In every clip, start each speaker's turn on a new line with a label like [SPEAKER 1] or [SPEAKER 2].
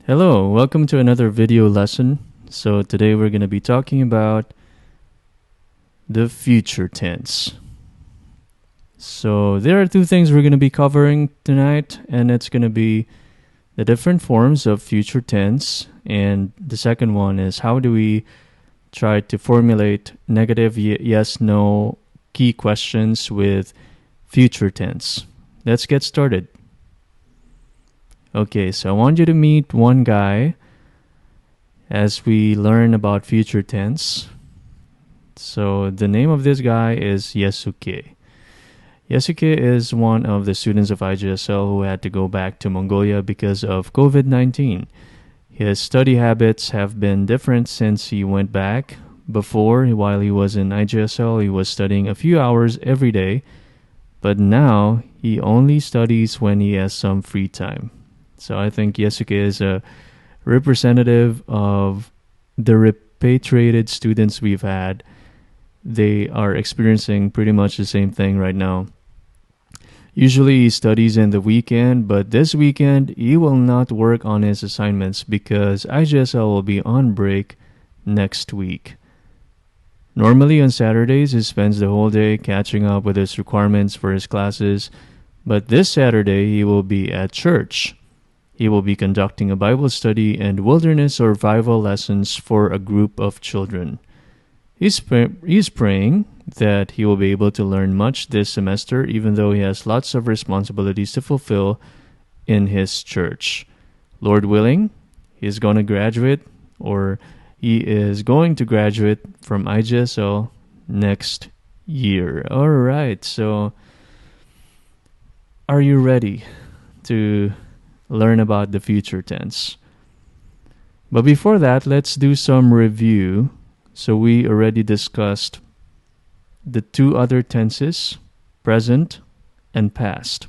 [SPEAKER 1] Hello, welcome to another video lesson. So today we're going to be talking about the future tense. So there are two things we're going to be covering tonight, and it's going to be the different forms of future tense, and the second one is how do we try to formulate negative yes no key questions with future tense. Let's get started. Okay, so I want you to meet one guy as we learn about future tense. So the name of this guy is Yesuke. Yesuke is one of the students of IGSL who had to go back to Mongolia because of COVID-19. His study habits have been different since he went back. Before, while he was in IGSL, he was studying a few hours every day, but now he only studies when he has some free time. So I think Yesuke is a representative of the repatriated students we've had. They are experiencing pretty much the same thing right now. Usually he studies in the weekend, but this weekend he will not work on his assignments because IGSL will be on break next week. Normally on Saturdays he spends the whole day catching up with his requirements for his classes, but this Saturday he will be at church. He will be conducting a Bible study and wilderness survival lessons for a group of children. He's praying that he will be able to learn much this semester, even though he has lots of responsibilities to fulfill in his church. Lord willing, he is going to graduate from IGSL next year. All right, so are you ready to learn about the future tense? But before that, let's do some review. So we already discussed the two other tenses, present and past.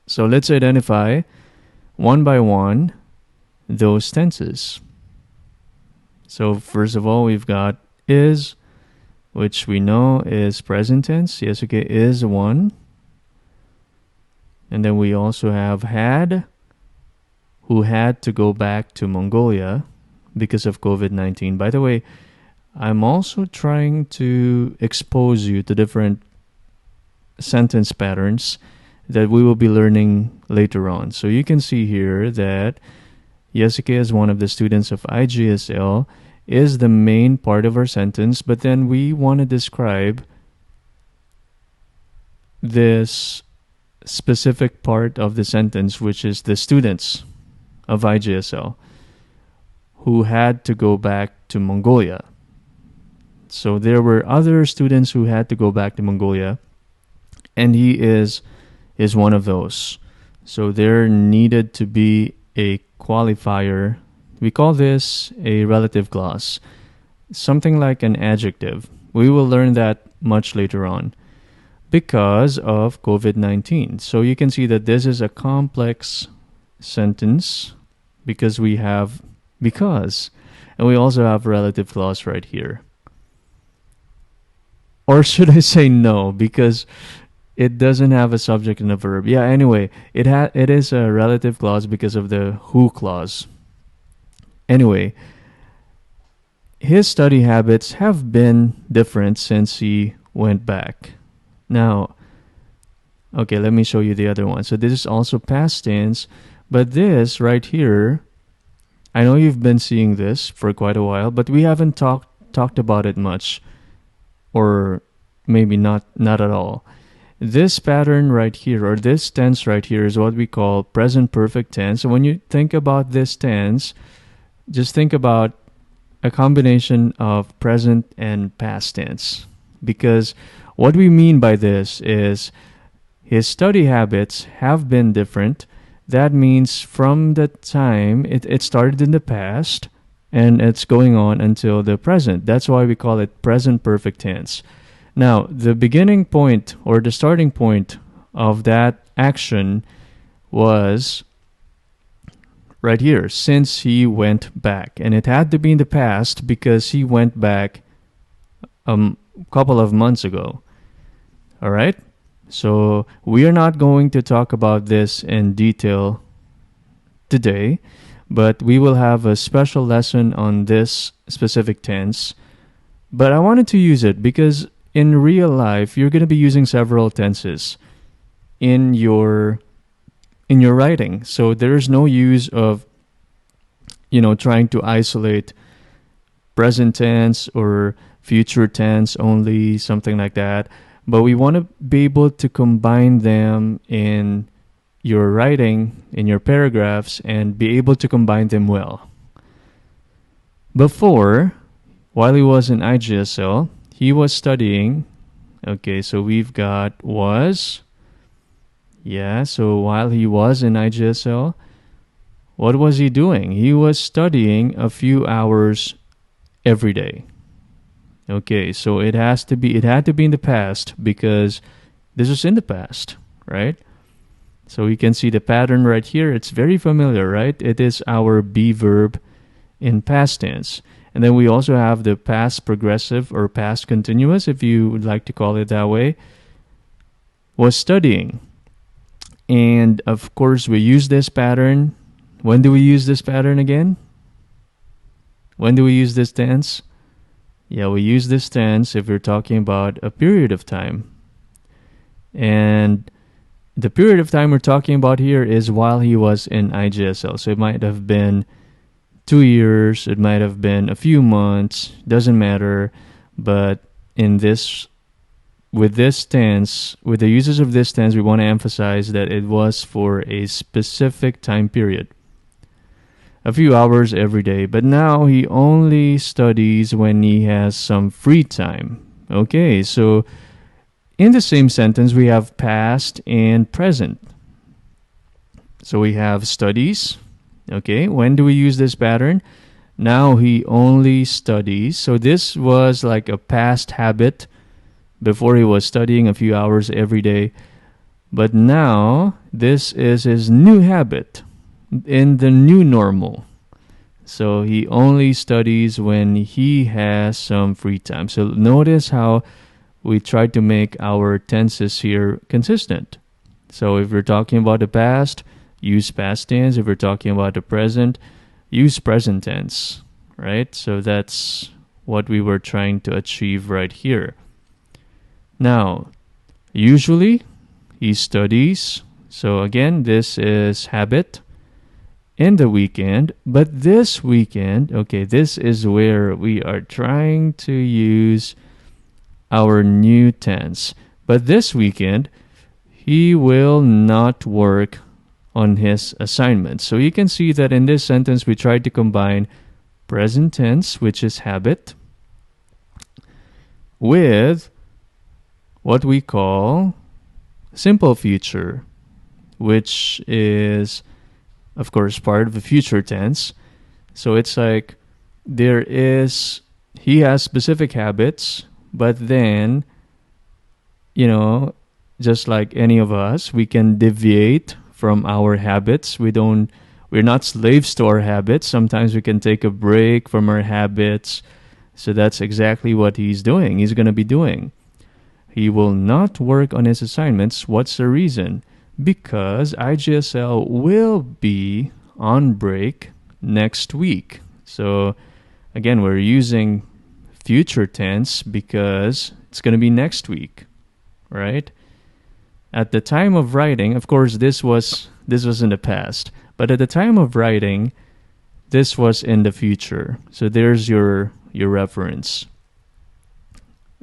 [SPEAKER 1] So let's identify one by one those tenses. So first of all, we've got is, which we know is present tense. Yesuke is one. And then we also have had, who had to go back to Mongolia because of COVID-19. By the way, I'm also trying to expose you to different sentence patterns that we will be learning later on. So you can see here that Yesuke is one of the students of IGSL is the main part of our sentence, but then we want to describe this specific part of the sentence, which is the students of IGSL who had to go back to Mongolia. So there were other students who had to go back to Mongolia, and he is one of those. So there needed to be a qualifier. We call this a relative clause, something like an adjective. We will learn that much later on because of COVID-19. So you can see that this is a complex sentence because we have because, and we also have relative clause right here. Or should I say no, because it doesn't have a subject and a verb. Yeah, anyway, it is a relative clause because of the who clause. Anyway, his study habits have been different since he went back. Now, okay, let me show you the other one. So this is also past tense, but this right here, I know you've been seeing this for quite a while, but we haven't talked about it much, or maybe not at all. This pattern right here, or this tense right here, is what we call present perfect tense. So when you think about this tense, just think about a combination of present and past tense, because what we mean by this is his study habits have been different. That means from the time it started in the past and it's going on until the present. That's why we call it present perfect tense. Now, the beginning point or the starting point of that action was right here, since he went back. And it had to be in the past because he went back a couple of months ago. All right? So we are not going to talk about this in detail today, but we will have a special lesson on this specific tense. But I wanted to use it because in real life, you're going to be using several tenses in your writing. So there's no use of trying to isolate present tense or future tense only, something like that. But we want to be able to combine them in your writing, in your paragraphs, and be able to combine them well. Before, while he was in IGSL, he was studying. Okay, so we've got was. Yeah, so while he was in IGSL, what was he doing? He was studying a few hours every day. Okay, so it had to be in the past because this was in the past, right? So we can see the pattern right here. It's very familiar, right? It is our be verb in past tense. And then we also have the past progressive or past continuous, if you would like to call it that way, was studying. And of course, we use this pattern. When do we use this pattern again? When do we use this tense? Yeah, we use this tense if we're talking about a period of time. And the period of time we're talking about here is while he was in IGSL. So it might have been 2 years, it might have been a few months, doesn't matter. But with this tense, with the uses of this tense, we want to emphasize that it was for a specific time period. A few hours every day. But now he only studies when he has some free time. Okay, so in the same sentence, we have past and present. So we have studies. Okay, when do we use this pattern? Now he only studies. So this was like a past habit before he was studying a few hours every day. But now this is his new habit in the new normal. So he only studies when he has some free time. So notice how we try to make our tenses here consistent. So if we're talking about the past, use past tense. If we're talking about the present, use present tense, right? So that's what we were trying to achieve right here. Now, usually he studies. So again, this is habit in the weekend. But this weekend, okay, this is where we are trying to use our new tense. But this weekend, he will not work on his assignment. So you can see that in this sentence, we tried to combine present tense, which is habit, with what we call simple future, which is, of course, part of the future tense. So it's like he has specific habits, but then, just like any of us, we can deviate from our habits. We're not slaves to our habits. Sometimes we can take a break from our habits. So that's exactly what he's doing. He's going to be doing. He will not work on his assignments. What's the reason? Because IGSL will be on break next week. So again, we're using future tense because it's going to be next week, right? At the time of writing, of course, this was in the past, but at the time of writing, this was in the future. So there's your reference.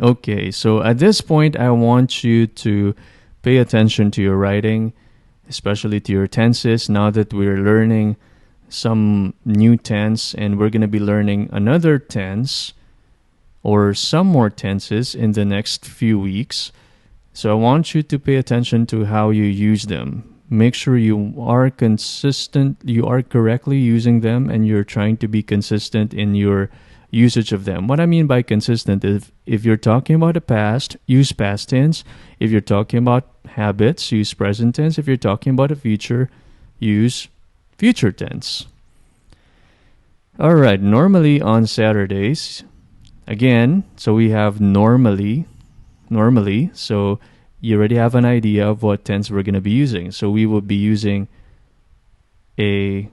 [SPEAKER 1] Okay, so at this point, I want you to pay attention to your writing, especially to your tenses. Now that we're learning some new tense and we're going to be learning another tense or some more tenses in the next few weeks. So I want you to pay attention to how you use them. Make sure you are consistent, you are correctly using them, and you're trying to be consistent in your usage of them. What I mean by consistent is if you're talking about the past, use past tense. If you're talking about habits, use present tense. If you're talking about the future, use future tense. All right, normally on Saturdays, again, so we have normally, so you already have an idea of what tense we're going to be using. So we will be using a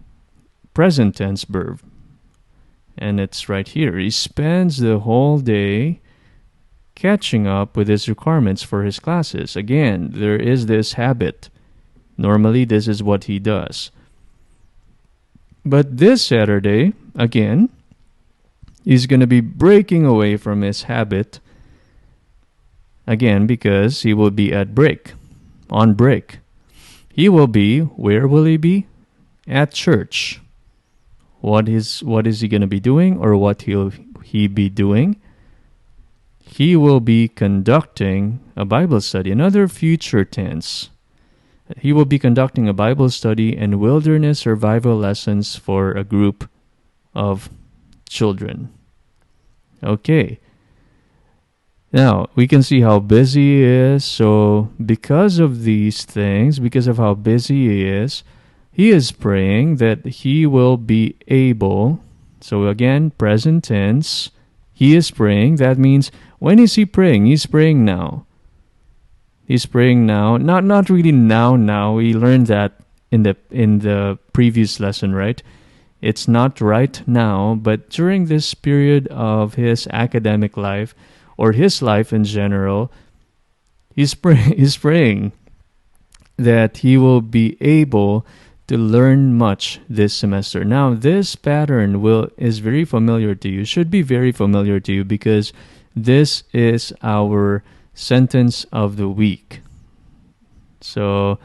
[SPEAKER 1] present tense verb. And it's right here. He spends the whole day catching up with his requirements for his classes. Again, there is this habit. Normally, this is what he does. But this Saturday, again, he's going to be breaking away from his habit. Again, because he will be on break. He will be, where will he be? At church. What is he going to be doing, or what he be doing? He will be conducting a Bible study, another future tense. He will be conducting a Bible study and wilderness survival lessons for a group of children. Okay. Now, we can see how busy he is. So, because of these things, because of how busy he is praying that he will be able. So, again, present tense. He is praying. That means, when is he praying? He's praying now. He's praying now. Not really now. We learned that in the previous lesson, right? It's not right now, but during this period of his academic life, or his life in general, he's praying that he will be able to learn much this semester. Now, this pattern is very familiar to you, should be very familiar to you, because this is our sentence of the week. So,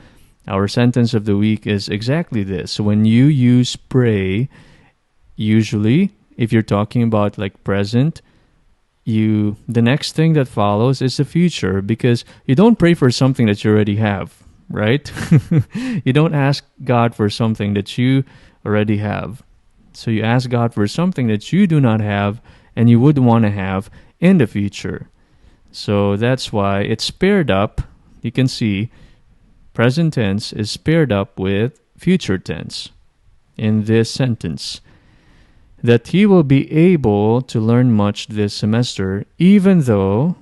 [SPEAKER 1] our sentence of the week is exactly this. When you use pray, usually, if you're talking about like present, the next thing that follows is the future, because you don't pray for something that you already have, right? You don't ask God for something that you already have. So you ask God for something that you do not have and you would want to have in the future. So that's why it's paired up. You can see present tense is paired up with future tense in this sentence. That he will be able to learn much this semester, even though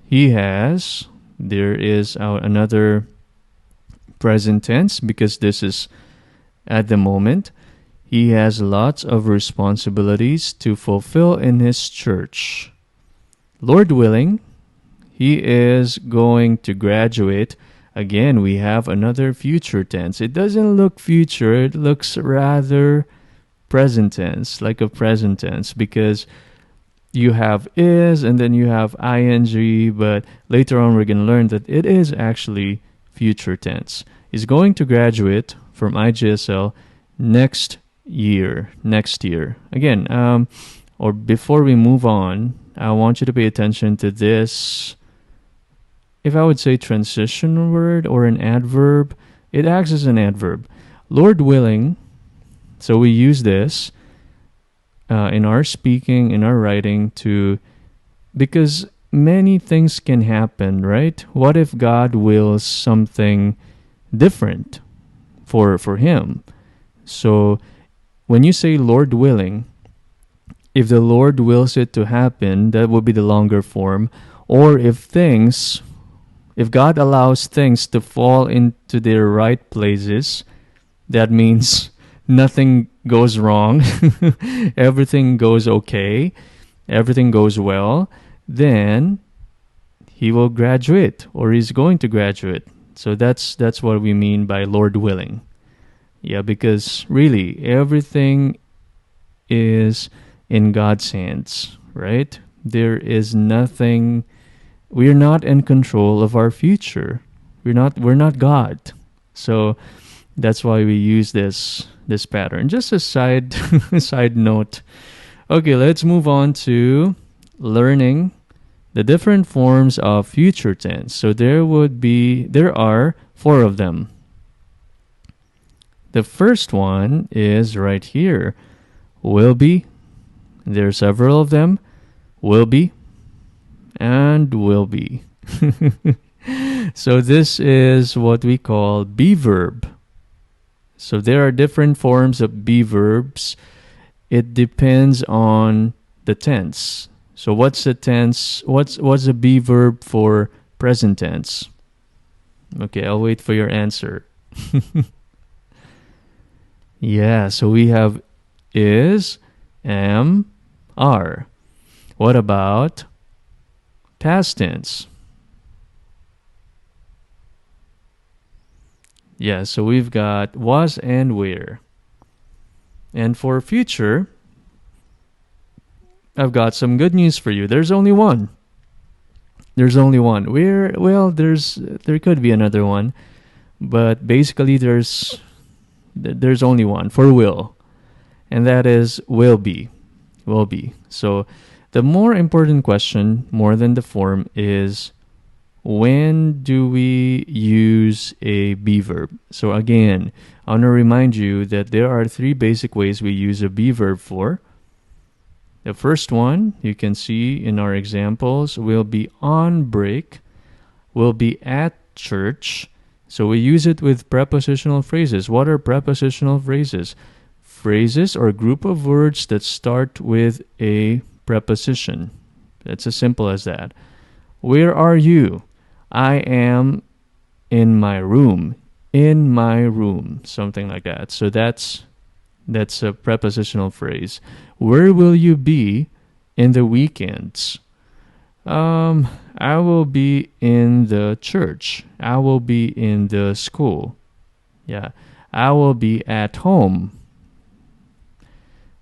[SPEAKER 1] there is another present tense, because this is at the moment, he has lots of responsibilities to fulfill in his church. Lord willing, he is going to graduate. Again, we have another future tense. It doesn't look future, it looks rather present tense, like a present tense, because you have is and then you have ing, but later on we're going to learn that it is actually future tense. He's going to graduate from IGSL next year. Again, or before we move on, I want you to pay attention to this. If I would say transition word or an adverb, it acts as an adverb. Lord willing. So we use this in our speaking, in our writing, because many things can happen, right? What if God wills something different for him? So when you say Lord willing, if the Lord wills it to happen, that would be the longer form. Or if God allows things to fall into their right places, that means nothing goes wrong, everything goes okay, everything goes well, then he will graduate, or he's going to graduate. So that's what we mean by Lord willing. Yeah, because really everything is in God's hands, right? There is nothing. We're not in control of our future. We're not God. So that's why we use this pattern. Just a side note. Okay, let's move on to learning the different forms of future tense. So there are 4 of them. The first one is right here. Will be. There are several of them. Will be and will be. So this is what we call be verb. So there are different forms of be verbs. It depends on the tense. So what's the tense? What's a be verb for present tense? Okay, I'll wait for your answer. Yeah, so we have is, am, are. What about past tense? Yeah, so we've got was and were. And for future, I've got some good news for you. There's only one. There's only one. There could be another one, but basically there's only one for will, and that is will be. Will be. So the more important question, more than the form, is when do we use a be verb? So again, I want to remind you that there are three basic ways we use a be verb for. The first one, you can see in our examples, will be on break, will be at church. So we use it with prepositional phrases. What are prepositional phrases? Phrases or group of words that start with a preposition. It's as simple as that. Where are you? I am in my room. In my room. Something like that. So that's a prepositional phrase. Where will you be in the weekends? I will be in the church. I will be in the school. Yeah. I will be at home.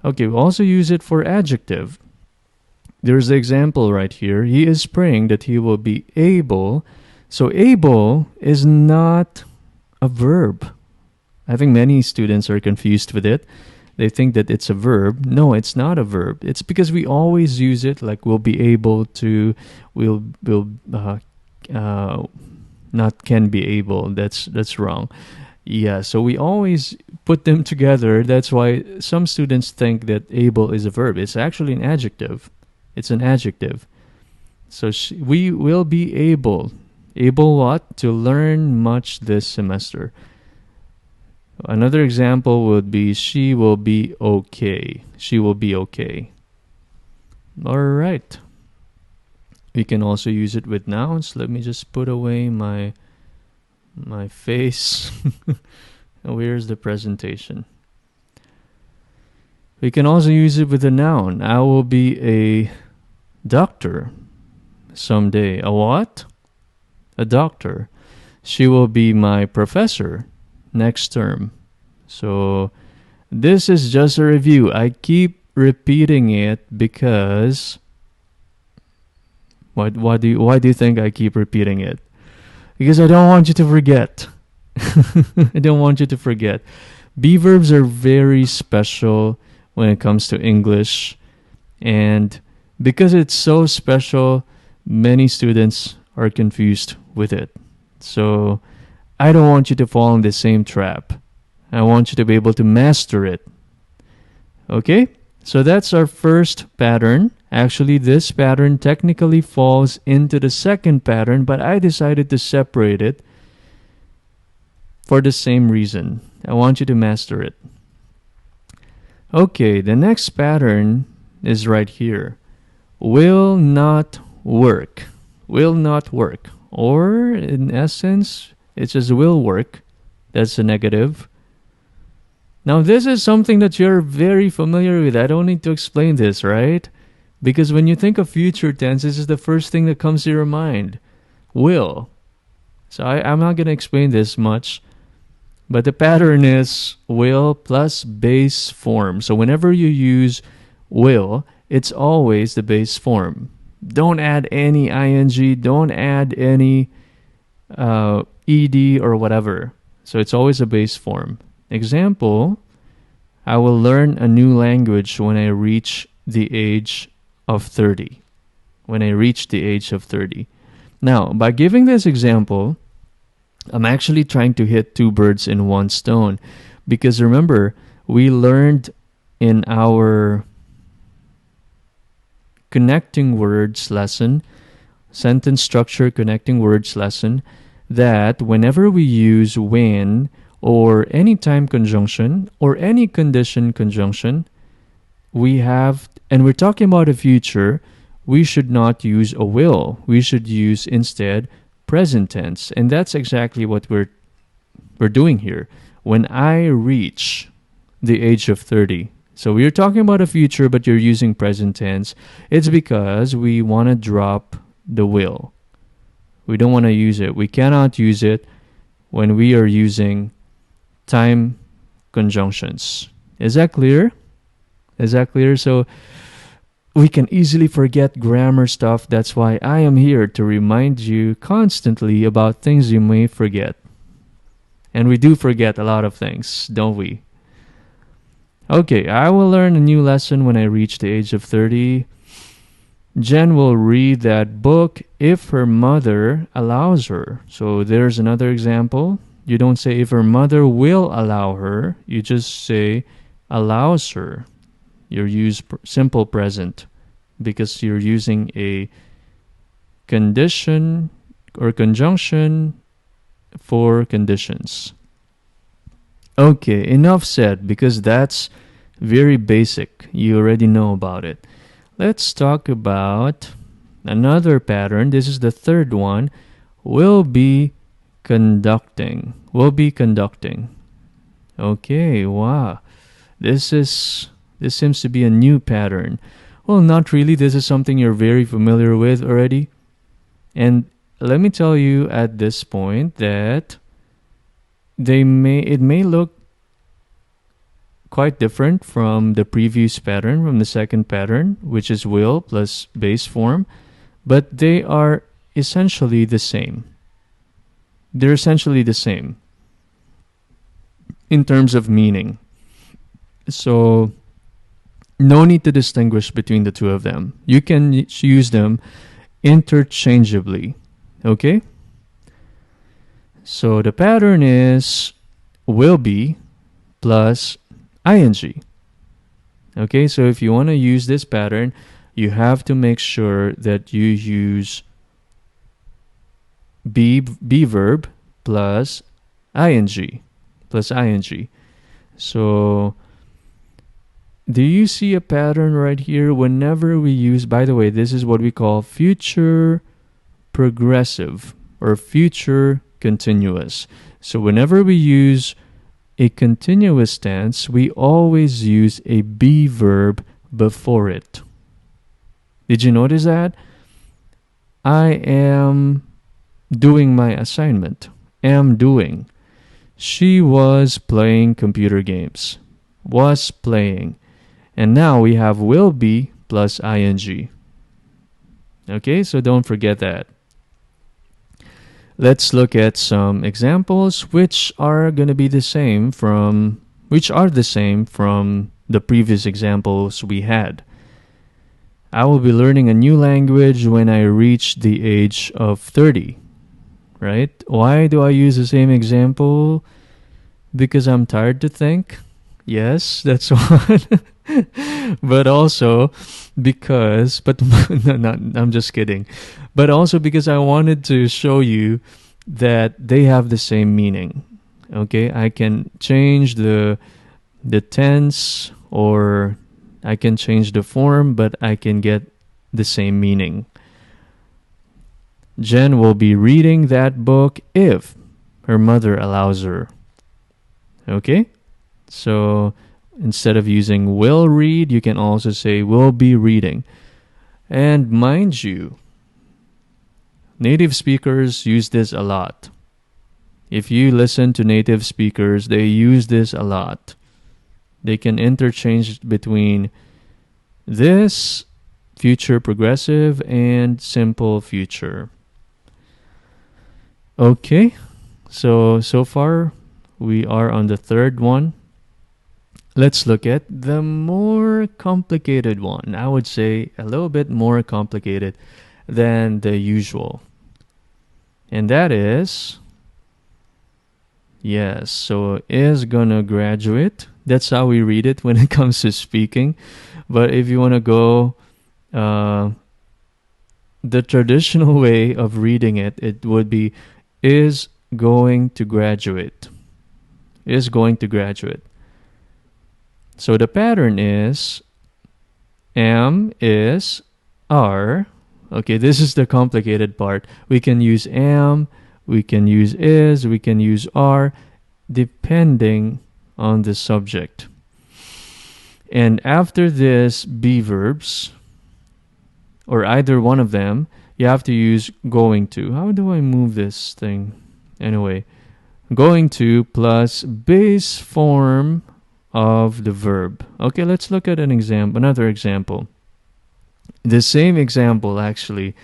[SPEAKER 1] Okay, we also use it for adjective. There's the example right here. He is praying that he will be able. So able is not a verb. I think many students are confused with it. They think that it's a verb. No, it's not a verb. It's because we always use it like we'll be able to, not can be able. That's wrong. Yeah, so we always put them together. That's why some students think that able is a verb. It's actually an adjective. It's an adjective. So we will be able. Able what? To learn much this semester. Another example would be she will be okay. She will be okay. All right. We can also use it with nouns. Let me just put away my face. Where's the presentation? We can also use it with a noun. I will be a doctor someday. A what? A doctor. She will be my professor next term. So this is just a review. I keep repeating it because why do you think I keep repeating it? Because I don't want you to forget. I don't want you to forget. Be verbs are very special when it comes to English, and because it's so special, many students are confused with it. So I don't want you to fall in the same trap. I want you to be able to master it. Okay? So that's our first pattern. Actually, this pattern technically falls into the second pattern, but I decided to separate it for the same reason. I want you to master it. Okay, the next pattern is right here. Will not work. Will not work. Or, in essence, it just will work. That's a negative. Now, this is something that you're very familiar with. I don't need to explain this, right? Because when you think of future tense, this is the first thing that comes to your mind. Will. So I'm not going to explain this much. But the pattern is will plus base form. So whenever you use will, it's always the base form. Don't add any ing. Don't add any ed or whatever. So it's always a base form. Example, I will learn a new language when I reach the age of 30. When I reach the age of 30. Now, by giving this example, I'm actually trying to hit two birds in one stone. Because remember, we learned in our connecting words lesson, sentence structure connecting words lesson, that whenever we use when or any time conjunction or any condition conjunction, we have, and we're talking about the future, we should not use a will. We should use instead present tense. And that's exactly what we're doing here. When I reach, the age of 30. So we're talking about a future, but you're using present tense. It's because we want to drop the will. We don't want to use it. We cannot use it when we are using time conjunctions. Is that clear? Is that clear? So we can easily forget grammar stuff. That's why I am here to remind you constantly about things you may forget. And we do forget a lot of things, don't we? Okay, I will learn a new lesson when I reach the age of 30. Jen will read that book if her mother allows her. So there's another example. You don't say if her mother will allow her. You just say allows her. You use simple present because you're using a condition or conjunction for conditions. Okay, enough said because that's very basic. You already know about it. Let's talk about another pattern. This is the third one. Will be conducting. Will be conducting. Okay, wow. This seems to be a new pattern. Well, not really. This is something you're very familiar with already. And let me tell you at this point that it may look quite different from the previous pattern, from the second pattern, which is will plus base form, but they are essentially the same. They're essentially the same in terms of meaning. So no need to distinguish between the two of them. You can use them interchangeably. Okay? So the pattern is will be plus ing. Okay, so if you want to use this pattern, you have to make sure that you use be verb plus ing. So do you see a pattern right here? Whenever we use, by the way, this is what we call future progressive or future continuous. So whenever we use a continuous tense, we always use a be verb before it. Did you notice that? I am doing my assignment. Am doing. She was playing computer games. Was playing. And now we have will be plus ing. Okay, so don't forget that. Let's look at some examples which are going to be the same from the previous examples we had. I will be learning a new language when I reach the age of 30. Right? Why do I use the same example? Because I'm tired to think. Yes, that's one. But also because, I'm just kidding. But also because I wanted to show you that they have the same meaning. Okay, I can change the tense or I can change the form, but I can get the same meaning. Jen will be reading that book if her mother allows her. Okay? So instead of using will read, you can also say will be reading. And mind you, native speakers use this a lot. If you listen to native speakers, they use this a lot. They can interchange between this, future progressive, and simple future. Okay, so far we are on the third one. Let's look at the more complicated one. I would say a little bit more complicated than the usual. And that is, yes, so is gonna graduate. That's how we read it when it comes to speaking. But if you want to go the traditional way of reading it, it would be is going to graduate. Is going to graduate. So the pattern is am, is, are. Okay, this is the complicated part. We can use am, we can use is, we can use are, depending on the subject. And after this be verbs, or either one of them, you have to use going to. How do I move this thing? Anyway, going to plus base form of the verb. Okay, let's look at another example. The same example, actually.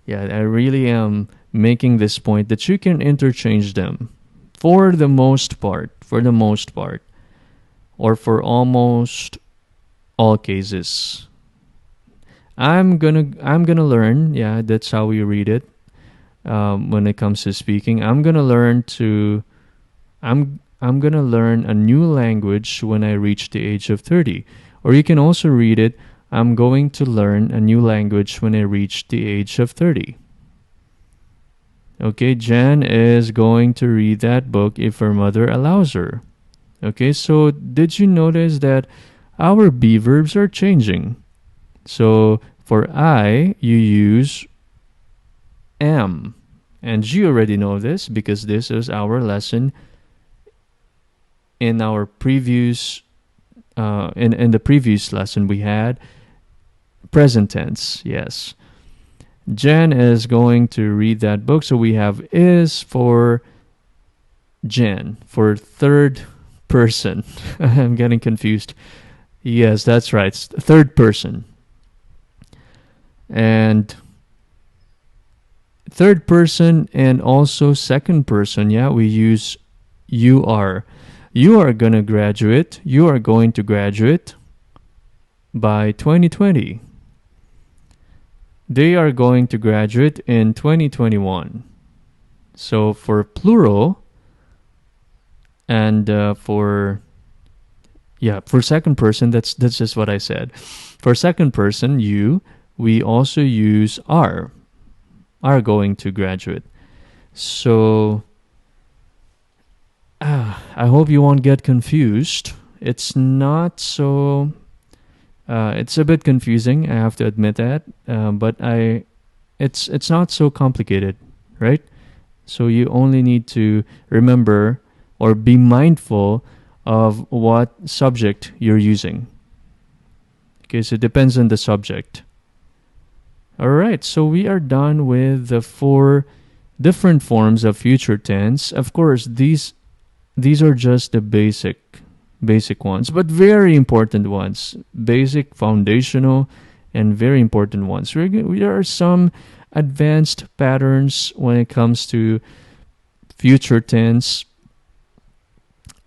[SPEAKER 1] Yeah, I really am making this point that you can interchange them for the most part, or for almost all cases. I'm gonna learn. Yeah, that's how we read it. When it comes to speaking, I'm gonna learn a new language when I reach the age of 30. Or you can also read it, I'm going to learn a new language when I reach the age of 30. Okay, Jan is going to read that book if her mother allows her. Okay, so did you notice that our be verbs are changing? So for I, you use am. And you already know this because this is our lesson in our previous in the previous lesson we had present tense. Yes. Jen is going to read that book. So we have is for Jen, for third person. I'm getting confused. Yes, that's right. Third person. And third person and also second person, yeah, we use you are. You are going to graduate. You are going to graduate by 2020. They are going to graduate in 2021. So for plural and for second person, that's just what I said. For second person, you, we also use are going to graduate. So I hope you won't get confused. It's not so. It's a bit confusing. I have to admit that, but it's not so complicated, right? So you only need to remember or be mindful of what subject you're using. Okay, so it depends on the subject. All right, so we are done with the 4 different forms of future tense. Of course, these are just the basic ones, but very important ones. Basic, foundational, and very important ones. There are some advanced patterns when it comes to future tense.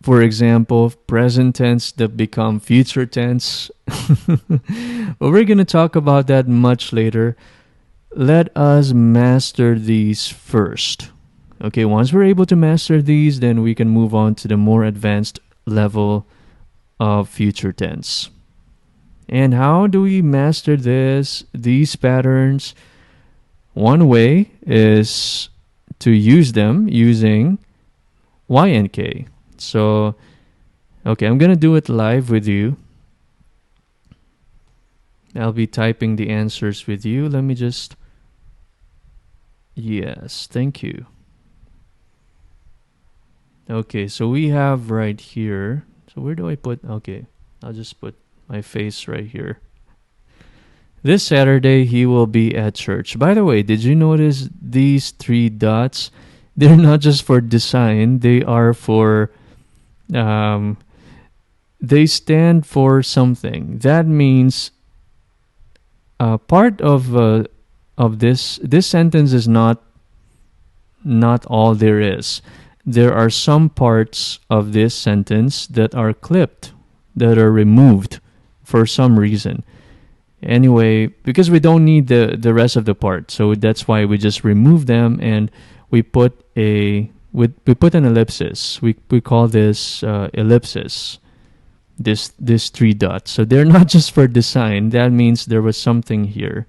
[SPEAKER 1] For example, present tense that become future tense. But we're going to talk about that much later. Let us master these first. Okay, once we're able to master these, then we can move on to the more advanced level of future tense. And how do we master these patterns? One way is to use them using Y and K. So, okay, I'm going to do it live with you. I'll be typing the answers with you. Let me just... Yes, thank you. Okay, so we have right here. So where do I put... Okay, I'll just put my face right here. This Saturday, he will be at church. By the way, did you notice these 3 dots? They're not just for design. They are for... they stand for something. That means part of this sentence is not all there is. There are some parts of this sentence that are clipped, that are removed for some reason. Anyway, because we don't need the rest of the part, so that's why we just remove them and we put an ellipsis. We call this ellipsis. This 3 dots. So they're not just for design. That means there was something here.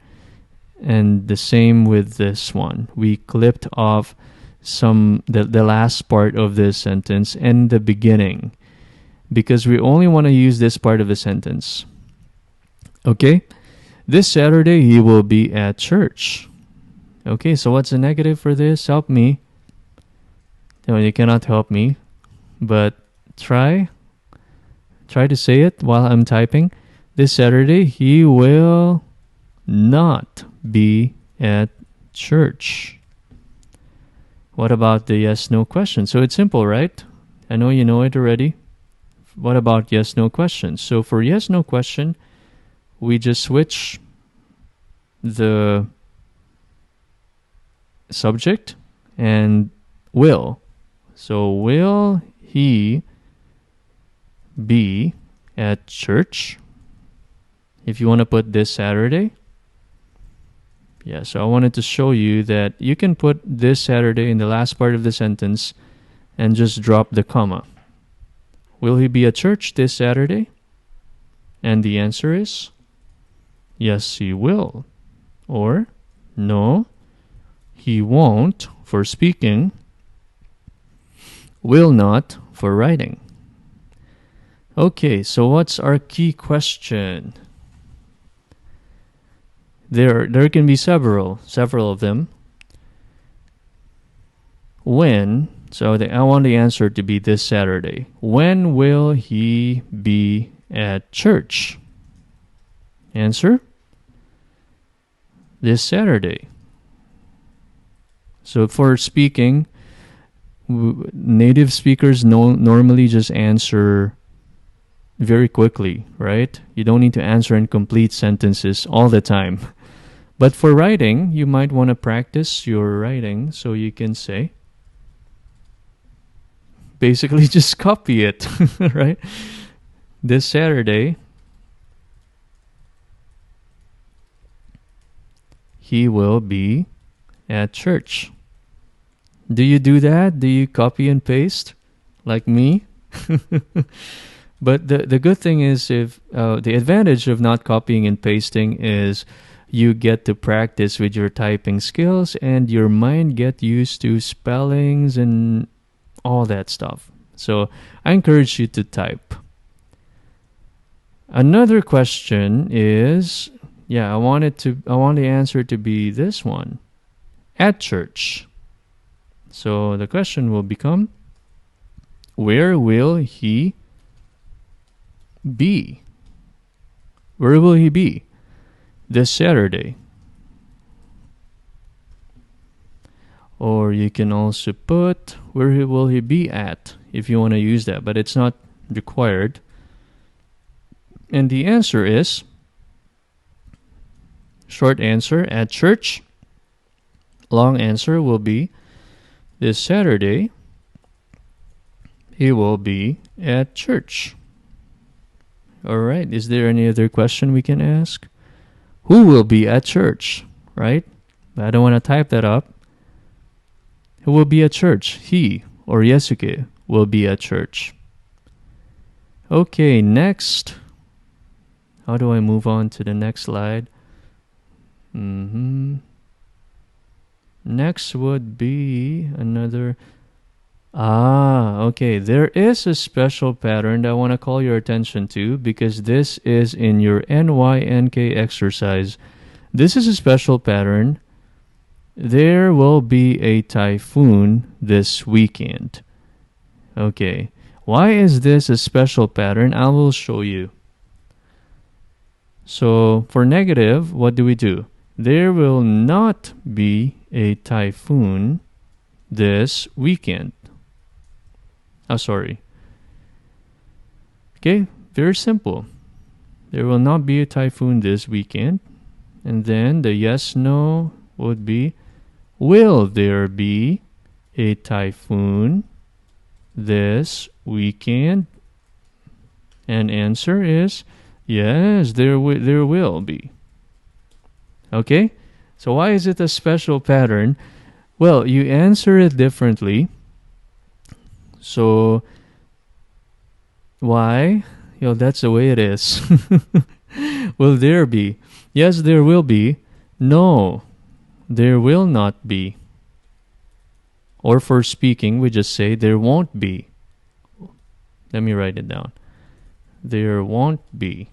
[SPEAKER 1] And the same with this one. We clipped off the last part of this sentence and the beginning, because we only want to use this part of the sentence. Okay? This Saturday he will be at church. Okay, so what's the negative for this? Help me. No, you cannot help me, but try to say it while I'm typing. This Saturday, he will not be at church. What about the yes-no question? So it's simple, right? I know you know it already. What about yes-no questions? So for yes-no question, we just switch the subject and will. So will he be at church? If you want to put this Saturday. Yeah, so I wanted to show you that you can put this Saturday in the last part of the sentence and just drop the comma. Will he be at church this Saturday? And the answer is yes, he will. Or no, he won't for speaking, will not for writing. Okay, so what's our key question? There can be several of them. When, so I want the answer to be this Saturday. When will he be at church? Answer? This Saturday. So for speaking, native speakers normally just answer very quickly, right? You don't need to answer in complete sentences all the time. But for writing, you might want to practice your writing so you can say, basically just copy it, right? This Saturday, he will be at church. Do you do that? Do you copy and paste like me? But the good thing is, if the advantage of not copying and pasting is you get to practice with your typing skills and your mind get used to spellings and all that stuff. So I encourage you to type. Another question is, I want the answer to be this one. At church. So the question will become, where will he be? Where will he be this Saturday? Or you can also put where will he be at if you want to use that, but it's not required. And the answer is, short answer, at church. Long answer will be, this Saturday he will be at church. All right, is there any other question we can ask? Who will be at church, right? I don't want to type that up. Who will be at church? He or Yesuke will be at church. Okay, next. How do I move on to the next slide? Next would be another... okay. There is a special pattern that I want to call your attention to because this is in your NYNK exercise. This is a special pattern. There will be a typhoon this weekend. Okay. Why is this a special pattern? I will show you. So for negative, what do we do? There will not be a typhoon this weekend. Sorry. Okay, very simple. There will not be a typhoon this weekend. And then the yes-no would be, will there be a typhoon this weekend? And answer is, yes, there will be. Okay? So why is it a special pattern? Well, you answer it differently. So, why? That's the way it is. Will there be? Yes, there will be. No, there will not be. Or for speaking, we just say there won't be. Let me write it down. There won't be.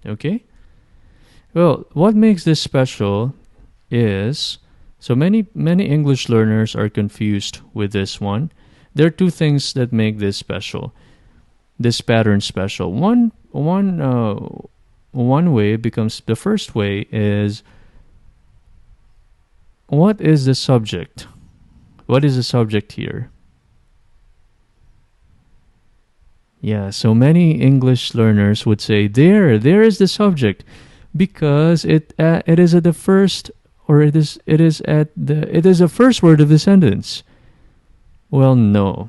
[SPEAKER 1] Okay? Well, what makes this special is, so many English learners are confused with this one. There are two things that make this special. this pattern special? One way it becomes, the first way is, what is the subject? What is the subject here? Yeah, so many English learners would say, there is the subject, because it is at the first, or it is the first word of the sentence. Well, no.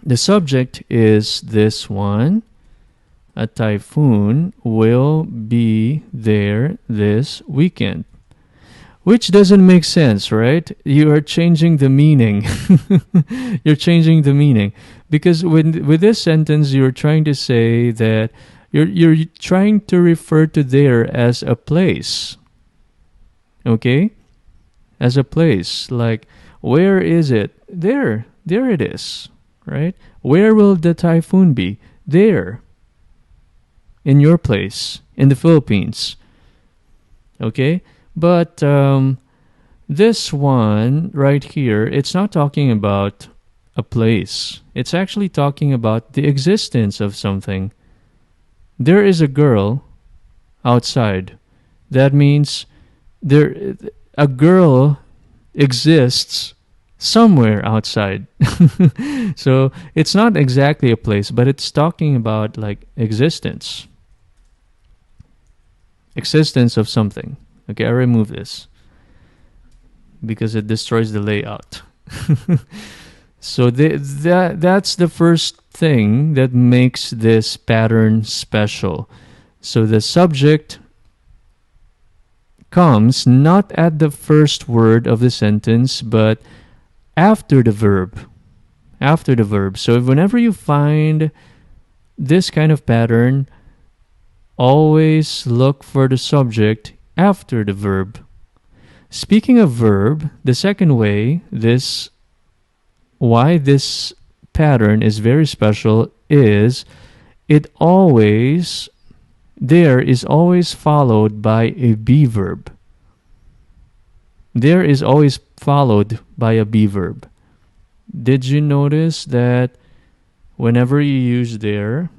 [SPEAKER 1] The subject is this one. A typhoon will be there this weekend. Which doesn't make sense, right? You are changing the meaning. You're changing the meaning. Because with this sentence, you're trying to say that you're trying to refer to there as a place. Okay? As a place. Like, where is it? There it is. Right? Where will the typhoon be? There. In your place. In the Philippines. Okay? But this one right here, it's not talking about a place. It's actually talking about the existence of something. There is a girl outside. That means a girl exists somewhere outside. So it's not exactly a place, but it's talking about like existence. Existence of something. Okay, I remove this because it destroys the layout. So that's the first thing that makes this pattern special. So the subject comes not at the first word of the sentence, but after the verb. After the verb. So whenever you find this kind of pattern, always look for the subject after the verb. Speaking of verb, the second way why this pattern is very special is there is always followed by a be verb. There is always followed by a be verb. Did you notice that whenever you use there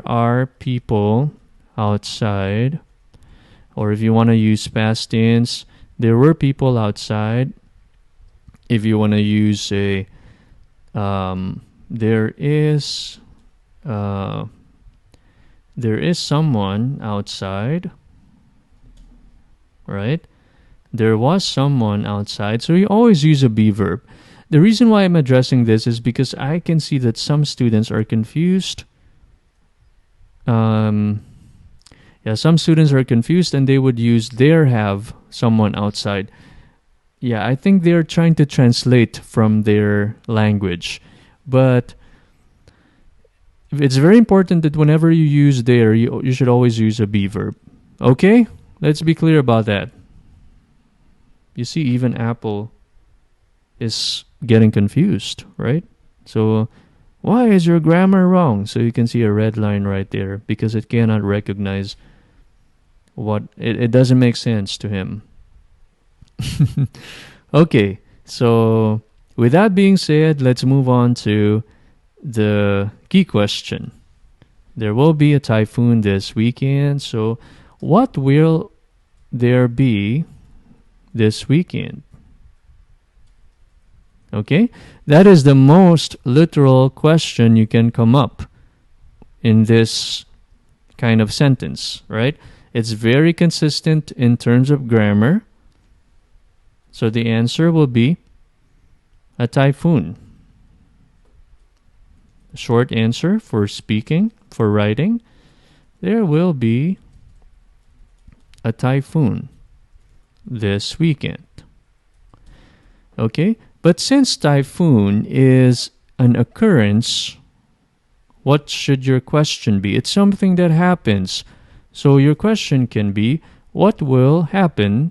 [SPEAKER 1] are people outside? Or if you want to use past tense, there were people outside. If you want to use there is someone outside, right? There was someone outside. So you always use a be verb. The reason why I'm addressing this is because I can see that some students are confused. Some students are confused and they would use there have someone outside. Yeah, I think they're trying to translate from their language. But it's very important that whenever you use there, you should always use a be verb. Okay? Let's be clear about that. You see, even Apple is getting confused, right? So, why is your grammar wrong? So you can see a red line right there because it cannot recognize what it doesn't make sense to him. Okay, so with that being said, let's move on to the key question. There will be a typhoon this weekend, so what will there be this weekend? Okay, that is the most literal question you can come up in this kind of sentence, right? It's very consistent in terms of grammar. So the answer will be a typhoon. Short answer for speaking, for writing. There will be a typhoon this weekend. Okay? But since typhoon is an occurrence, what should your question be? It's something that happens. So your question can be, what will happen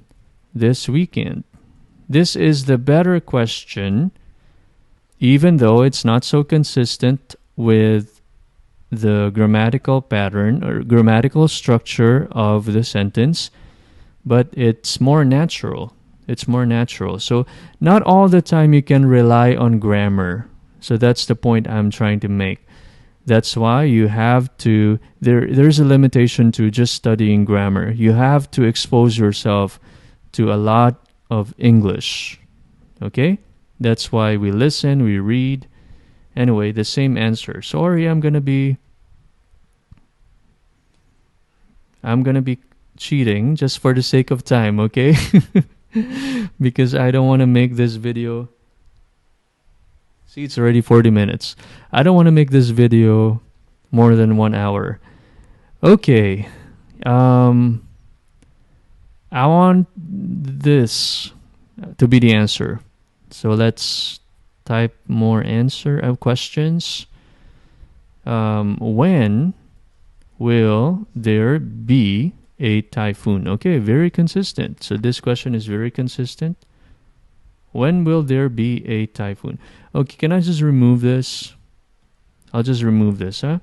[SPEAKER 1] this weekend? This is the better question, even though it's not so consistent with the grammatical pattern or grammatical structure of the sentence, but it's more natural. It's more natural. So not all the time you can rely on grammar. So that's the point I'm trying to make. That's why you have to there's a limitation to just studying grammar. You have to expose yourself to a lot of English. Okay? That's why we listen, we read. Anyway, the same answer. Sorry, I'm going to be cheating just for the sake of time, okay? Because I don't want to make this video. See, it's already 40 minutes. I don't want to make this video more than 1 hour. Okay. I want this to be the answer. So let's type more answer of questions. When will there be a typhoon? Okay, very consistent. So this question is very consistent. When will there be a typhoon? Okay, can I just remove this? I'll just remove this, huh?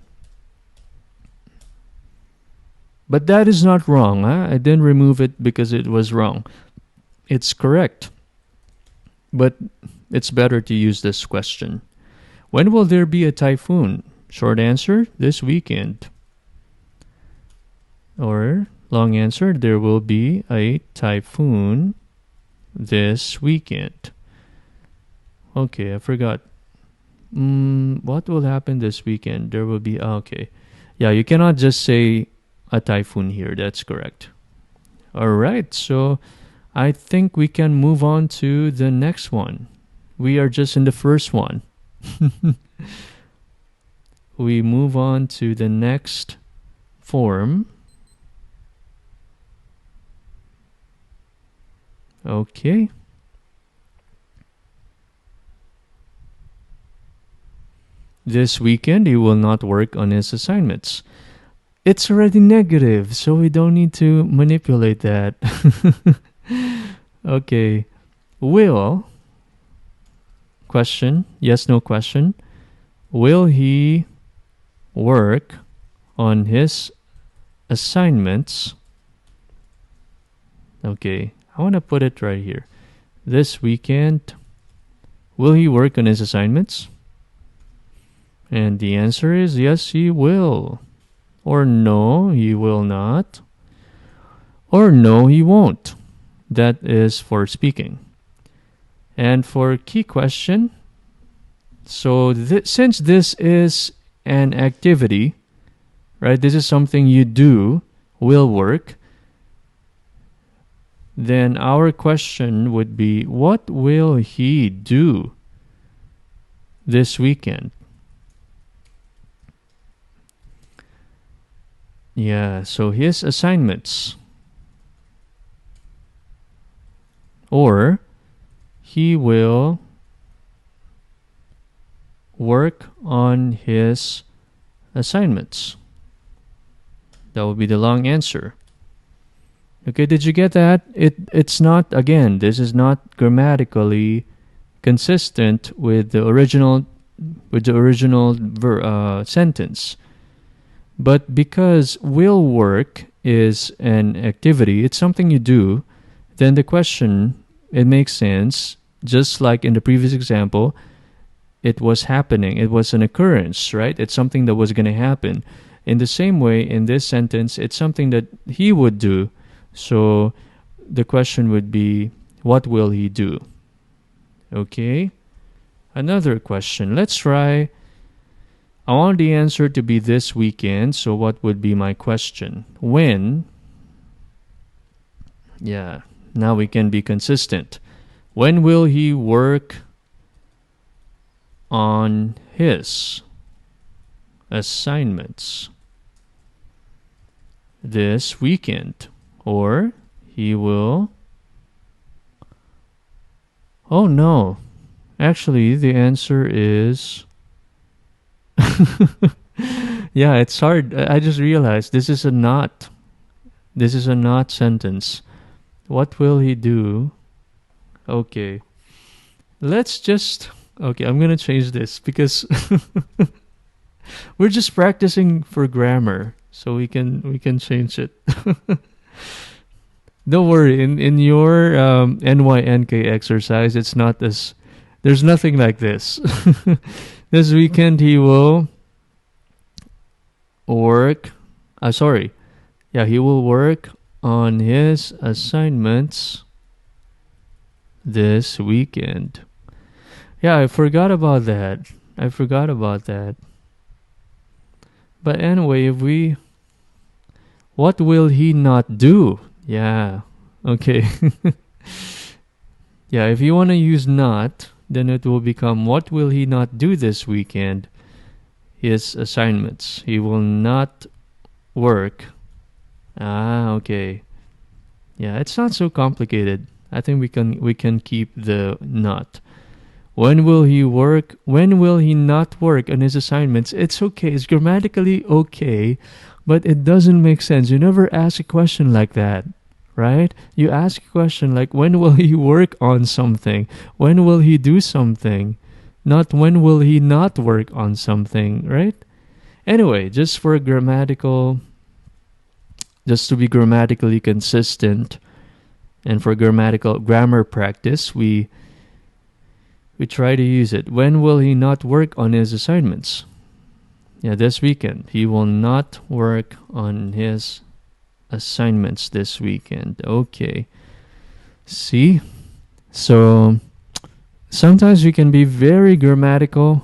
[SPEAKER 1] But that is not wrong, huh? I didn't remove it because it was wrong. It's correct. But it's better to use this question. When will there be a typhoon? Short answer, this weekend. Or long answer, there will be a typhoon this weekend. Okay, I forgot. What will happen this weekend? There will be... Okay. Yeah, you cannot just say a typhoon here. That's correct. All right, so I think we can move on to the next one. We are just in the first one. We move on to the next form. Okay. This weekend, he will not work on his assignments. It's already negative, so we don't need to manipulate that. Okay. Will, question, yes, no question. Will he work on his assignments? Okay, I want to put it right here. This weekend, will he work on his assignments? And the answer is yes, he will. Or no, he will not. Or no, he won't. That is for speaking. And for key question, so since this is an activity, right, this is something you do, will work, then our question would be, what will he do this weekend? Yeah, so his assignments. Or he will work on his assignments. That would be the long answer. Okay, did you get that? It's not, again, this is not grammatically consistent with the original sentence. But because will work is an activity, it's something you do, then the question, it makes sense. Just like in the previous example, it was happening. It was an occurrence, right? It's something that was going to happen. In the same way, in this sentence, it's something that he would do. So the question would be, what will he do? Okay. Another question. Let's try. I want the answer to be this weekend. So what would be my question? When? Yeah. Now we can be consistent. When will he work on his assignments? This weekend. Or he will... Oh no. Actually, the answer is... Yeah, it's hard. I just realized this is a not. This is a not sentence. What will he do? Okay. Let's just... Okay, I'm going to change this because we're just practicing for grammar. So we can change it. Don't worry. In your NYNK exercise, it's not as... There's nothing like this. This weekend he will work. Sorry. Yeah, he will work on his assignments this weekend. Yeah, I forgot about that. But anyway, what will he not do? Yeah. Okay. Yeah, if you want to use not, then it will become what will he not do this weekend? His assignments. He will not work. Okay. Yeah, it's not so complicated. I think we can keep the not. When will he work? When will he not work on his assignments? It's okay. It's grammatically okay, but it doesn't make sense. You never ask a question like that, right? You ask a question like, when will he work on something? When will he do something? Not when will he not work on something, right? Anyway, just to be grammatically consistent and for grammar practice, we try to use it. When will he not work on his assignments? Yeah, this weekend. He will not work on his assignments this weekend. Okay. See? So sometimes we can be very grammatical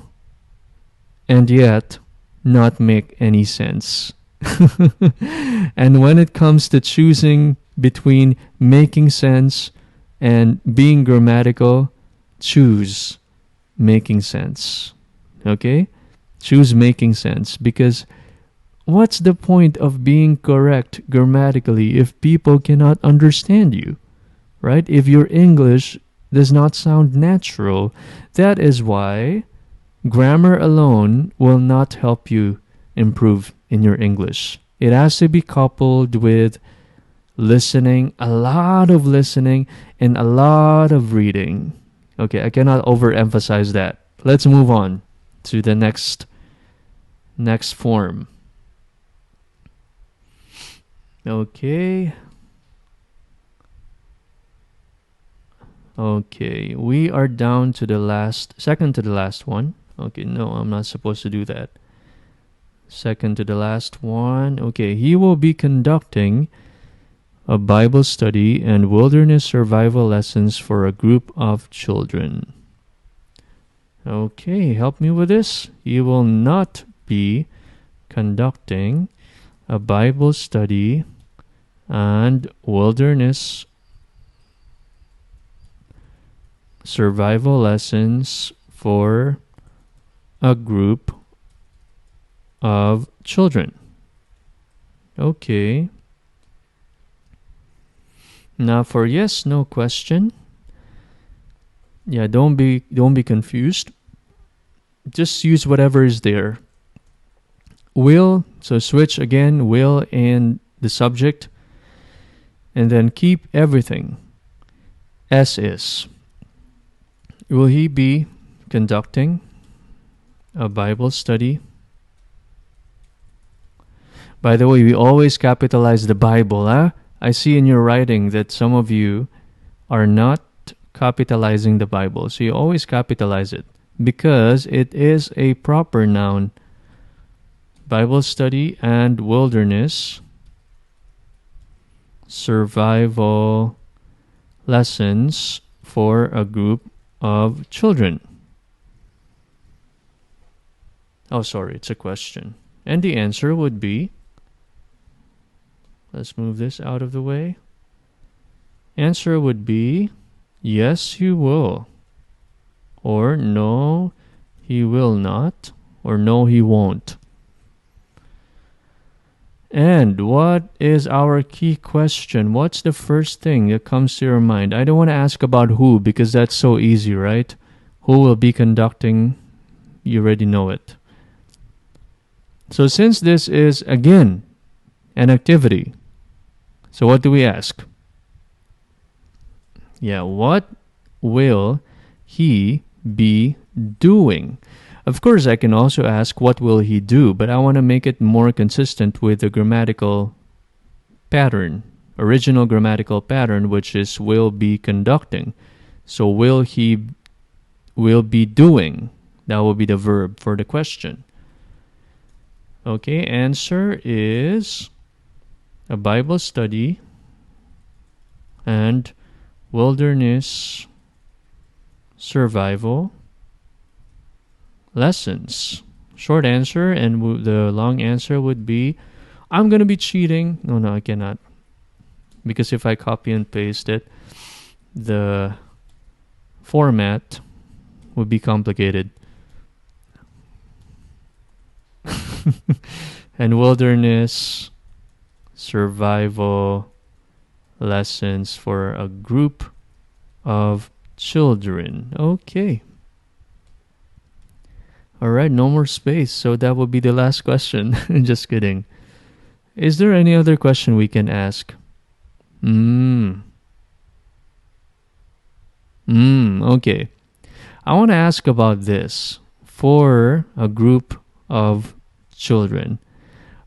[SPEAKER 1] and yet not make any sense. And when it comes to choosing between making sense and being grammatical, choose making sense. Okay? Choose making sense, because what's the point of being correct grammatically if people cannot understand you? Right? If your English does not sound natural, that is why grammar alone will not help you improve in your English. It has to be coupled with listening, a lot of listening, and a lot of reading. Okay, I cannot overemphasize that. Let's move on to the next form. Okay. Okay, we are down to the second to the last one. Okay, no, I'm not supposed to do that. Second to the last one. Okay, he will be conducting a Bible study and wilderness survival lessons for a group of children. Okay, help me with this. He will not be conducting a Bible study and wilderness survival lessons for a group of children. Okay. Now for yes, no question. Yeah, don't be confused. Just use whatever is there. Will, so switch again, will and the subject, and then keep everything as is. Will he be conducting a Bible study? By the way, we always capitalize the Bible, huh? I see in your writing that some of you are not capitalizing the Bible. So you always capitalize it because it is a proper noun. Bible study and wilderness survival lessons for a group of children. Oh, sorry, it's a question. And the answer would be, let's move this out of the way. Answer would be, yes, he will. Or no, he will not. Or no, he won't. And what is our key question? What's the first thing that comes to your mind? I don't want to ask about who because that's so easy, right? Who will be conducting? You already know it. So since this is, again, an activity, so what do we ask? Yeah, what will he be doing? Of course, I can also ask, what will he do? But I want to make it more consistent with the grammatical pattern, original grammatical pattern, which is will be conducting. So will he will be doing. That will be the verb for the question. Okay, answer is a Bible study and wilderness survival lessons. Short answer, and the long answer would be I'm gonna be cheating. No, I cannot. Because if I copy and paste it, the format would be complicated. And wilderness survival lessons for a group of children. Okay. All right, no more space. So that would be the last question. Just kidding. Is there any other question we can ask? Okay. I want to ask about this for a group of children.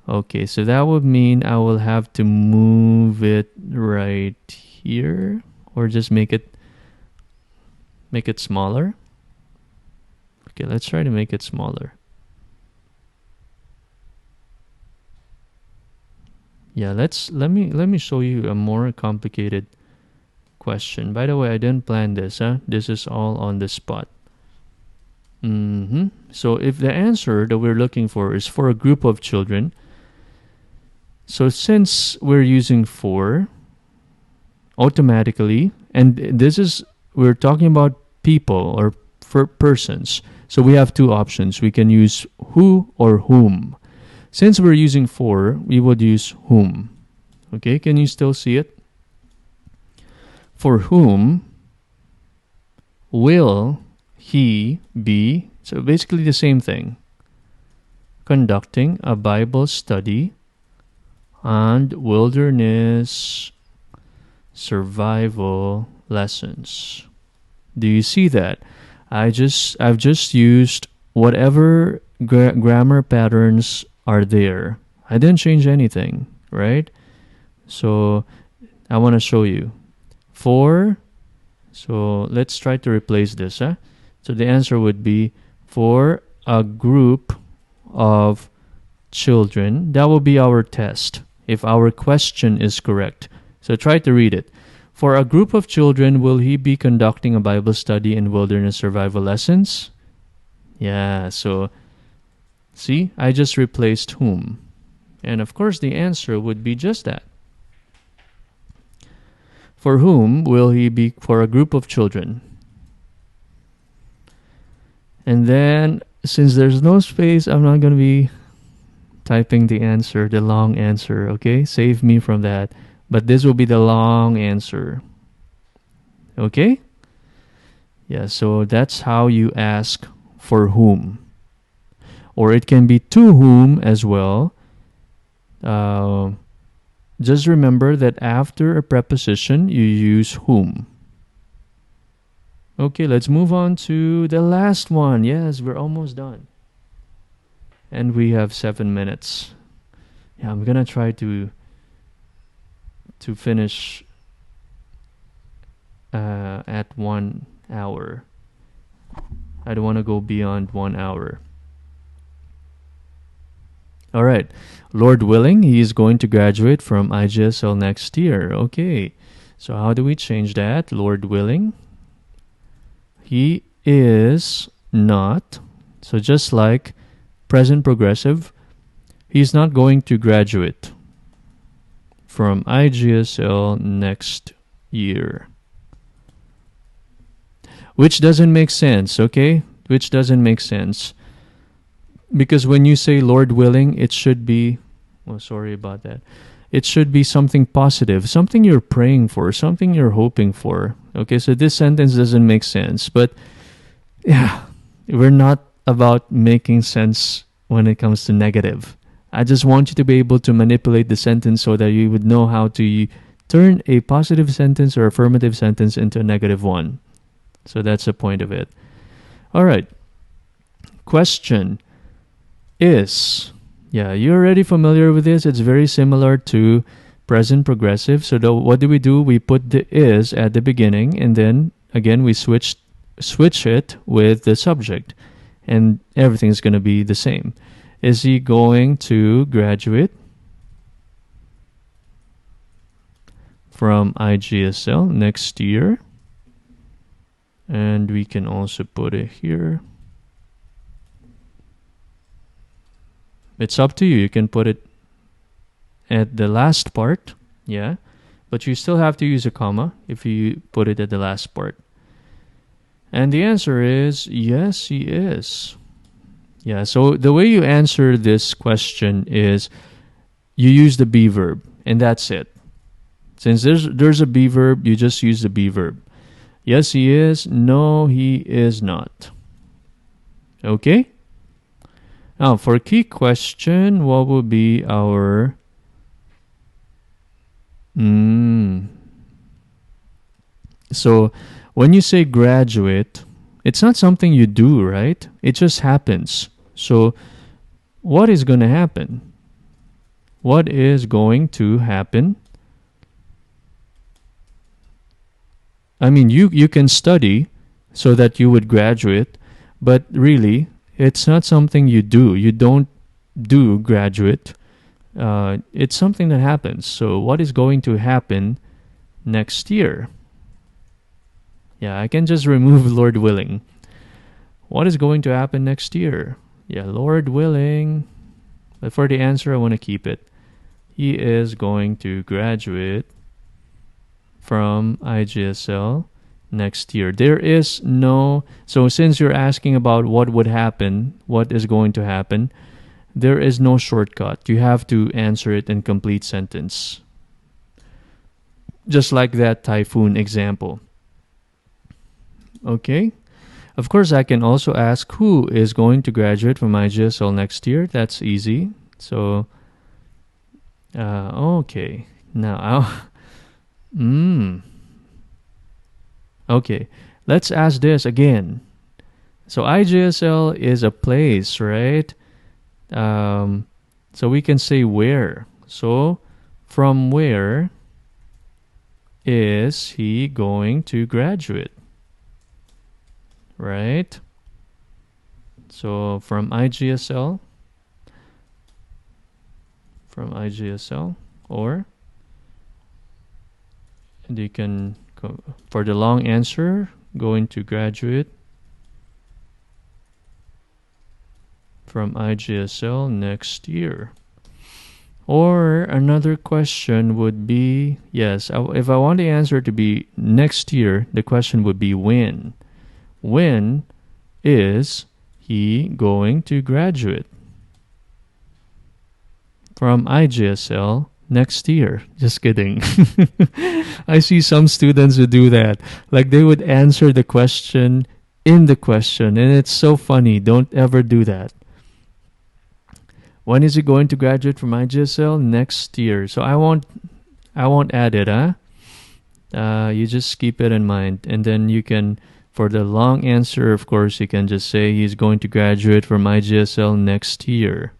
[SPEAKER 1] Okay, so that would mean I will have to move it right here or just make it smaller. Okay, let's try to make it smaller. Yeah, let me show you a more complicated question. By the way, I didn't plan this, huh? This is all on the spot. So if the answer that we're looking for is for a group of children, so since we're using for, automatically, and we're talking about people or for persons. So we have two options. We can use who or whom. Since we're using for, we would use whom. Okay, can you still see it? For whom will he be, so basically the same thing, conducting a Bible study and wilderness survival lessons. Do you see that? I've just used whatever grammar patterns are there. I didn't change anything, right? So I want to show you. For, so let's try to replace this. Huh? So the answer would be for a group of children. That will be our test if our question is correct. So try to read it. For a group of children, will he be conducting a Bible study and wilderness survival lessons? Yeah, so see, I just replaced whom. And of course, the answer would be just that. For whom will he be? For a group of children. And then, since there's no space, I'm not going to be typing the answer, the long answer, okay? Save me from that. But this will be the long answer. Okay? Yeah, so that's how you ask for whom. Or it can be to whom as well. Just remember that after a preposition, you use whom. Okay, let's move on to the last one. Yes, we're almost done. And we have 7 minutes. Yeah, I'm going to try to finish at 1 hour. I don't want to go beyond 1 hour. All right. Lord willing, he is going to graduate from IGSL next year. Okay. So how do we change that? Lord willing. He is not. So just like present progressive, he's not going to graduate from IGSL next year. Which doesn't make sense, okay? Which doesn't make sense. Because when you say Lord willing, it should be, well, sorry about that. It should be something positive, something you're praying for, something you're hoping for. Okay, so this sentence doesn't make sense. But yeah, we're not about making sense when it comes to negative. I just want you to be able to manipulate the sentence so that you would know how to turn a positive sentence or affirmative sentence into a negative one. So that's the point of it. All right. Question is, yeah, you're already familiar with this. It's very similar to present progressive. So what do? We put the is at the beginning, and then again we switch it with the subject, and everything's going to be the same. Is he going to graduate from IGSL next year? And we can also put it here. It's up to you. You can put it at the last part, yeah, but you still have to use a comma if you put it at the last part. And the answer is yes, he is. Yeah, so the way you answer this question is you use the be verb, and that's it. Since there's a be verb, you just use the be verb. Yes, he is. No, he is not. Okay? Now, for key question, what would be our... So, when you say graduate, it's not something you do, right? It just happens. So, what is going to happen? What is going to happen? I mean, you can study so that you would graduate, but really, it's not something you do. You don't do graduate. It's something that happens. So what is going to happen next year? Yeah, I can just remove Lord willing. What is going to happen next year? Yeah, Lord willing. But for the answer, I want to keep it. He is going to graduate from IGSL next year. There is no... So since you're asking about what would happen, what is going to happen, there is no shortcut. You have to answer it in complete sentence. Just like that typhoon example. Okay? Of course, I can also ask who is going to graduate from IGSL next year. That's easy. So, okay. Now, okay, let's ask this again. So IGSL is a place, right? So we can say where. So from where is he going to graduate? Right? So from IGSL. From IGSL. Or you can, for the long answer, going to graduate from IGSL next year. Or another question would be, yes, if I want the answer to be next year, the question would be when. When is he going to graduate from IGSL next year? Just kidding. I see some students who do that. Like they would answer the question in the question, and it's so funny. Don't ever do that. When is he going to graduate from IGSL? Next year. So I won't add it, huh? You just keep it in mind, and then you can, for the long answer, of course, you can just say he's going to graduate from IGSL next year.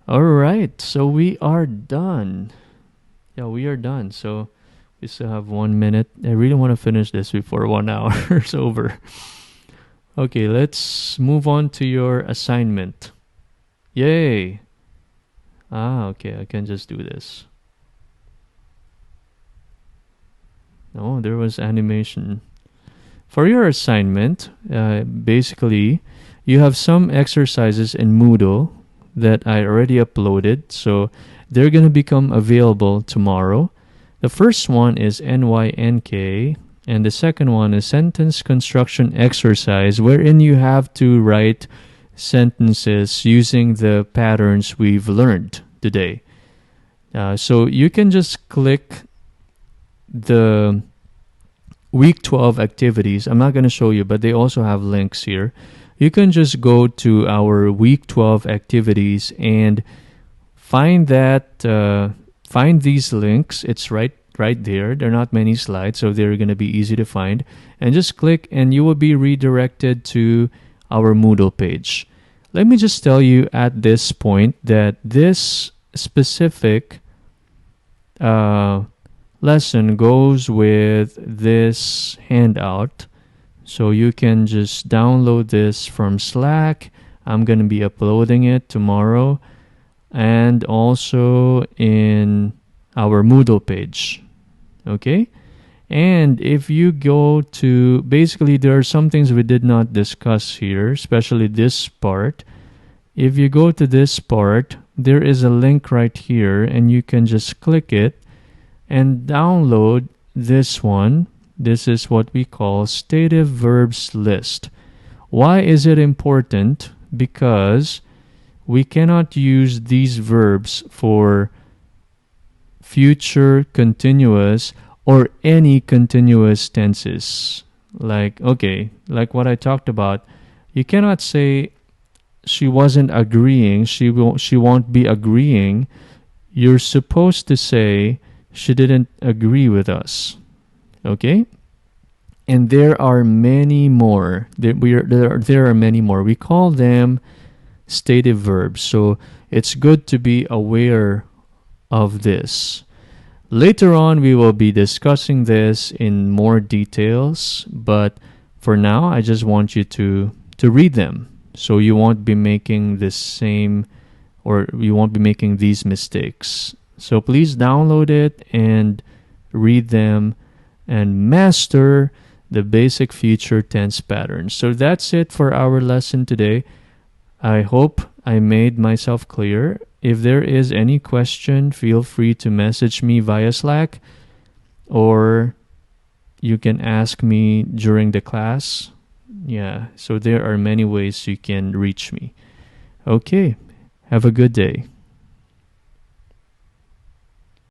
[SPEAKER 1] All right, so we are done. Yeah, we are done. So we still have 1 minute. I really want to finish this before 1 hour is over. Okay, let's move on to your assignment. Yay! Okay, I can just do this. Oh, there was animation. For your assignment, basically, you have some exercises in Moodle that I already uploaded, so they're going to become available tomorrow. The first one is NYNK, and the second one is sentence construction exercise, wherein you have to write sentences using the patterns we've learned today. So you can just click the week 12 activities. I'm not going to show you, but they also have links here. You can just go to our week 12 activities and find these links. It's right there. There are not many slides, so they're going to be easy to find. And just click and you will be redirected to our Moodle page. Let me just tell you at this point that this specific lesson goes with this handout. So you can just download this from Slack. I'm going to be uploading it tomorrow, and also in our Moodle page. Okay? And if you go to, basically, there are some things we did not discuss here, especially this part. If you go to this part, there is a link right here, and you can just click it and download this one. This is what we call Stative Verbs list. Why is it important? Because we cannot use these verbs for future continuous or any continuous tenses. Like, okay, like what I talked about, you cannot say she wasn't agreeing, she won't be agreeing. You're supposed to say she didn't agree with us. Okay? And there are many more. There are many more. We call them stative verbs. So it's good to be aware of this. Later on, we will be discussing this in more details, but for now, I just want you to read them so you won't be making the same, or you won't be making these mistakes. So please download it and read them and master the basic future tense patterns. So that's it for our lesson today. I hope I made myself clear. If there is any question, feel free to message me via Slack, or you can ask me during the class. Yeah, so there are many ways you can reach me. Okay, have a good day.